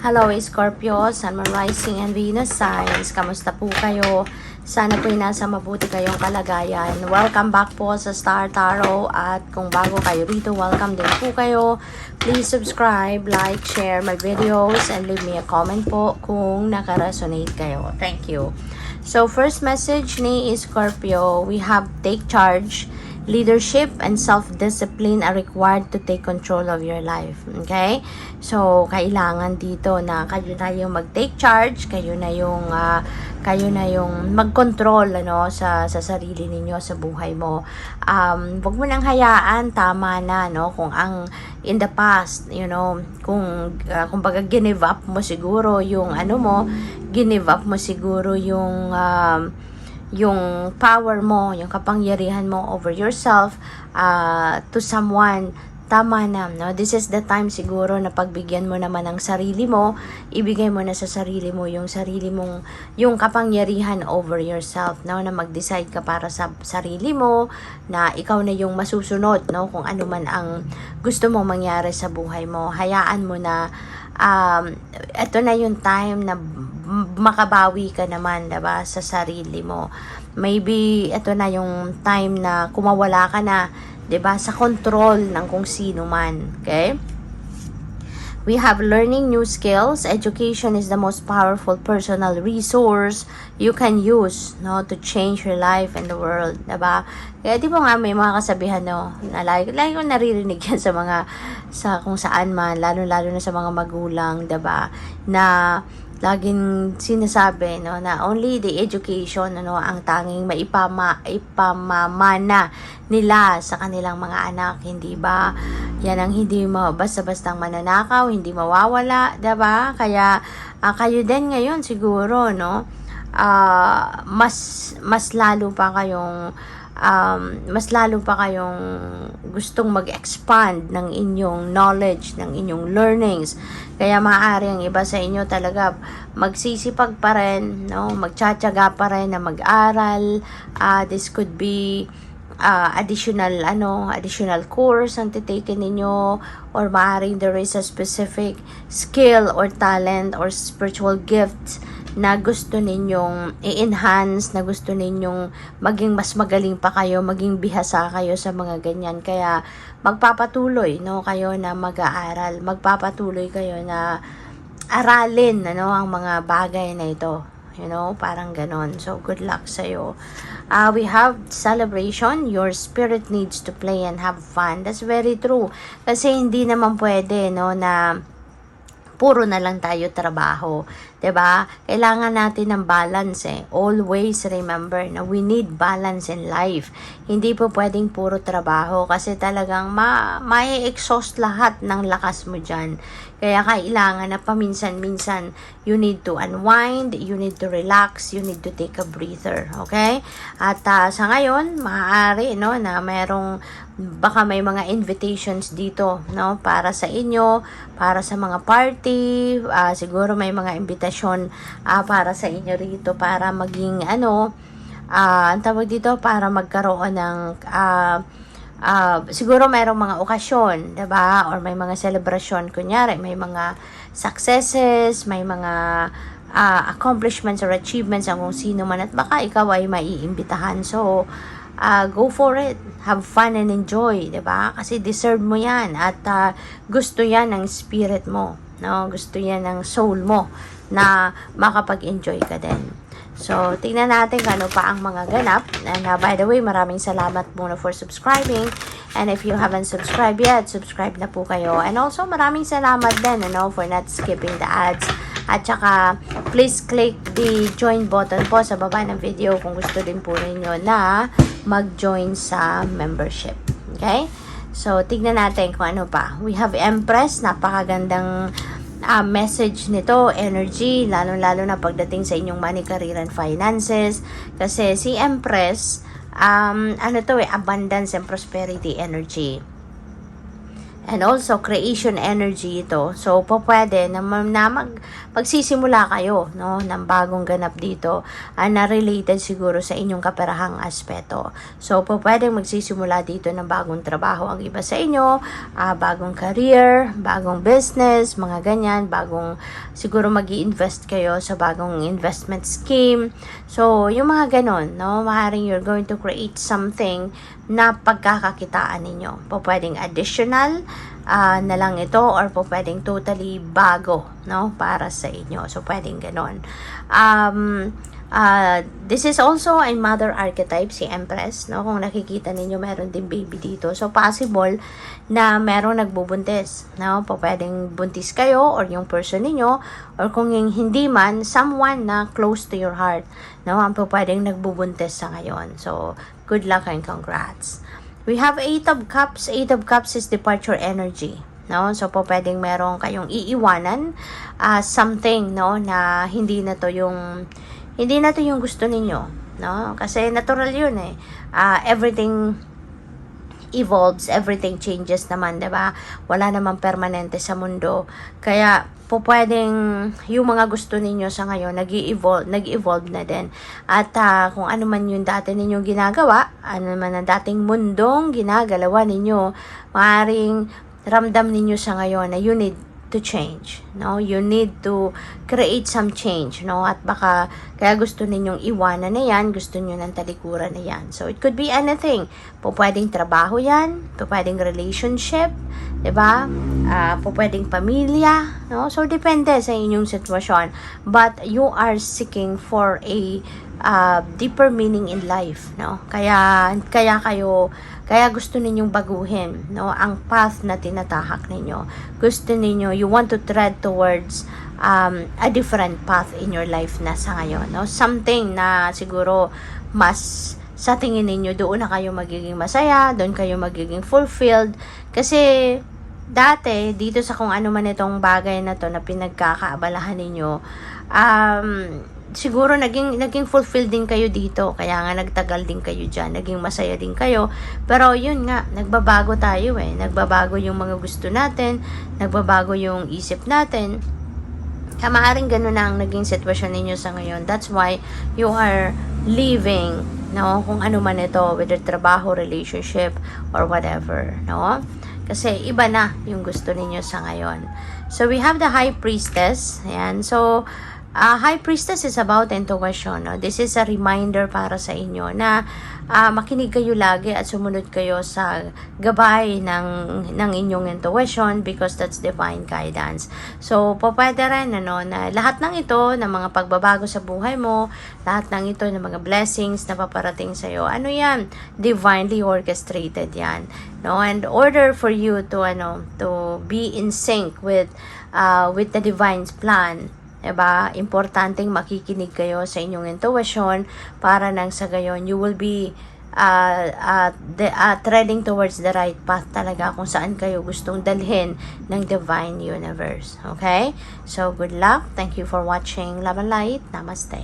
Hello Scorpio, Sun, Moon, Rising, and Venus signs. Kamusta po kayo? Sana po'y nasa mabuti kayong kalagayan. Welcome back po sa Star Tarot. At kung bago kayo rito, welcome din po kayo. Please subscribe, like, share my videos, and leave me a comment po kung nakaresonate kayo. Thank you. So, first message ni Scorpio, we have take charge. Leadership and self-discipline are required to take control of your life. Okay? So, kailangan dito na kayo na yung mag-take charge, kayo na yung mag-control sa sarili ninyo, sa buhay mo. Wag mo nang hayaan, tama na, no? Kung ang in the past, kung baga give up mo siguro yung give up mo siguro yung power mo, yung kapangyarihan mo over yourself to someone, tama na, no? This is the time siguro na pagbigyan mo naman ang sarili mo, ibigay mo na sa sarili mo yung yung kapangyarihan over yourself, no? Na mag-decide ka para sa sarili mo, na ikaw na yung masusunod, no? Kung ano man ang gusto mo mangyari sa buhay mo, hayaan mo na ito na yung time na makabawi ka naman, diba, sa sarili mo. Maybe ito na yung time na kumawala ka na, diba, sa control ng kung sino man. Okay? We have learning new skills. Education is the most powerful personal resource you can use, no, to change your life and the world, diba? Kaya di ba nga may mga kasabihan, no, na lagi ko naririnig yan sa kung saan man, lalo na sa mga magulang, diba? Na laging sinasabi, no, na only the education, ang tanging ipamamana nila sa kanilang mga anak, hindi ba? Yan ang hindi basta-bastang mananakaw, hindi mawawala, 'di ba? Kaya kayo din ngayon siguro, no, mas lalo pa kayong gustong mag-expand ng inyong knowledge, ng inyong learnings. Kaya maaari ang iba sa inyo talaga magsisipag pa rin, no? Magtsatsaga pa rin na mag-aral. This could be additional course ang titaken ninyo, or maaaring there is a specific skill or talent or spiritual gift na gusto ninyong i-enhance, na gusto ninyong maging mas magaling pa kayo, maging bihasa kayo sa mga ganyan. Kaya magpapatuloy, no, kayo na mag-aaral, magpapatuloy kayo na aralin, ang mga bagay na ito. Parang ganon. So, good luck sa'yo. We have celebration. Your spirit needs to play and have fun. That's very true. Kasi hindi naman pwede, no, na puro na lang tayo trabaho. 'Di ba? Kailangan natin ng balance eh. Always remember na we need balance in life. Hindi po pwedeng puro trabaho kasi talagang ma-exhaust lahat ng lakas mo diyan. Kaya kailangan na paminsan-minsan you need to unwind, you need to relax, you need to take a breather, okay? At sa ngayon, maaari, no, na baka may mga invitations dito, no, para sa inyo, para sa mga party, siguro may mga invitation para sa inyo rito para maging ang tawag dito, para magkaroon ng siguro mayroong mga okasyon, 'di ba? Or may mga celebration, kunyari may mga successes, may mga accomplishments or achievements ang kung sino man, at baka ikaw ay maiimbitahan. So go for it. Have fun and enjoy, 'di ba? Kasi deserve mo 'yan, at gusto 'yan ng spirit mo, no? Gusto 'yan ng soul mo na makapag-enjoy ka din. So, tingnan natin kung ano pa ang mga ganap. And by the way, maraming salamat muna for subscribing. And if you haven't subscribed yet, subscribe na po kayo. And also, maraming salamat din, for not skipping the ads. At saka, please click the join button po sa baba ng video kung gusto din po ninyo na mag-join sa membership. Okay? So, tignan natin kung ano pa. We have Empress, napakagandang message nito, energy, lalo na pagdating sa inyong money, career, and finances. Kasi si Empress, abundance and prosperity energy. And also, creation energy ito. So, pwede na, magsisimula kayo, no, ng bagong ganap dito na related siguro sa inyong kaperahang aspeto. So, pwede magsisimula dito ng bagong trabaho ang iba sa inyo, bagong career, bagong business, mga ganyan, siguro mag-i-invest kayo sa bagong investment scheme. So, yung mga ganon, no, maaaring you're going to create something na pagkakakitaan ninyo. Pwedeng additional na lang ito or pwedeng totally bago, no, para sa inyo. So, pwedeng ganon. This is also a mother archetype, si Empress, no? Kung nakikita ninyo, meron din baby dito. So, possible na meron nagbubuntis, no? Pwedeng buntis kayo or yung person ninyo, or kung hindi man, someone na close to your heart, no? Ang pwedeng nagbubuntis sa ngayon. So, good luck and congrats. We have 8 of Cups. 8 of Cups is departure energy, no? So, pwedeng meron kayong iiwanan something, no, na hindi na to yung gusto ninyo, no? Kasi natural yun eh. Everything evolves, everything changes naman, 'di ba? Wala namang permanente sa mundo. Kaya pwedeng yung mga gusto ninyo sa ngayon nag-evolve na din. At kung ano man yung dati ninyong ginagawa, ano man ang dating mundong ginagalawa ninyo, maaaring ramdam ninyo sa ngayon na you need to change, no? You need to create some change, no? At baka kaya gusto ninyong iwanan na yan, gusto niyo ng talikuran na yan. So, it could be anything. Pwedeng trabaho yan, pwedeng relationship, 'di ba? Pwedeng pamilya, no? So, depende sa inyong sitwasyon. But you are seeking for a deeper meaning in life, no? Kaya gusto ninyong baguhin, no, ang path na tinatahak ninyo. Gusto ninyo, you want to tread towards a different path in your life na sa ngayon, no? Something na siguro mas sa tingin ninyo doon na kayo magiging masaya, doon kayo magiging fulfilled. Kasi dati dito sa kung ano man itong bagay na to na pinagkakaabalahan ninyo, siguro naging fulfilled din kayo dito, kaya nga nagtagal din kayo dyan, naging masaya din kayo. Pero yun nga, nagbabago tayo eh, nagbabago yung mga gusto natin, nagbabago yung isip natin. Kaya maaaring ganun na ang naging sitwasyon ninyo sa ngayon. That's why you are living, no, kung ano man ito, whether trabaho, relationship, or whatever, no? Kasi iba na yung gusto ninyo sa ngayon. So we have the High Priestess. Ayan. So High Priestess is about intuition, no? This is a reminder para sa inyo na makinig kayo lagi at sumunod kayo sa gabay ng inyong intuition, because that's divine guidance. So, pwede rin, na lahat ng ito, ng mga pagbabago sa buhay mo, lahat ng ito, ng mga blessings na paparating sa iyo, ano yan? Divinely orchestrated yan, no? And order for you to be in sync with the divine's plan. Diba? Importanteng makikinig kayo sa inyong intuition para nang sa gayon you will be treading towards the right path talaga kung saan kayo gustong dalhin ng divine universe. Okay? So, good luck. Thank you for watching Love and Light. Namaste.